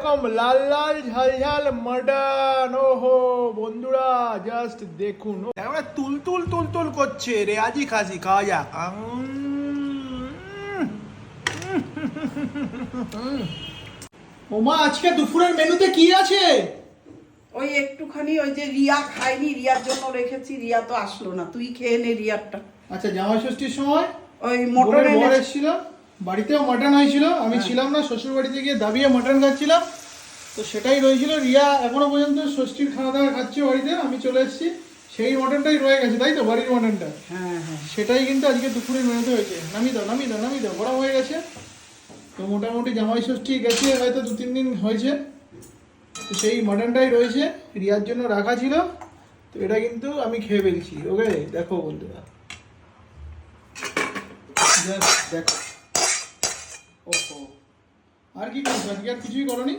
এরকম লাল লাল ঝাল ঝাল মাটন। ওহো বন্ধুরা জাস্ট দেখুন, একেবারে তুল তুল তুল তুল করছে রেয়াজি খাসি। খাওয়া যাক। ওমা আজকে দুপুরের মেনুতে কি আছে? ওই একটুখানি ওই যে রিয়া খায়নি, রিয়ার জন্য রেখেছি। রিয়া তো আসলো না, তুই খেয়ে নে রিয়ারটা। আচ্ছা, জামাই ষষ্ঠীর সময় ওই মটন বর এসেছিল, বাড়িতেও মাটন হয়েছিল, আমি ছিলাম না, শ্বশুর বাড়িতে গিয়ে দাবিয়ে মাটন খাচ্ছিলাম, তো সেটাই রয়েছিল। রিয়া এখনো পর্যন্ত ষষ্ঠীর খাওয়া দাওয়া খাচ্ছে বাড়িতে, আমি চলে এসেছি, সেই মটনটাই রয়ে গেছে, তাই তো? বাড়ির মটনটা, হ্যাঁ হ্যাঁ, সেটাই কিন্তু আজকে দুপুরের মেনুতে হয়েছে। নামিয়ে দাও নামিয়ে দাও নামিয়ে দাও, গরম হয়ে গেছে। তো মোটামুটি জামাই ষষ্ঠী গেছে হয়তো 2-3 দিন হয়েছে, তো সেই মটনটাই রয়েছে, রিয়ার জন্য রাখা ছিল। তো এটা কিন্তু আমি খেয়ে ফেলছি। ওকে দেখো বন্ধুরা, দেখো। ওহো, আর কি করছো আজকে? আর কিছুই করনি?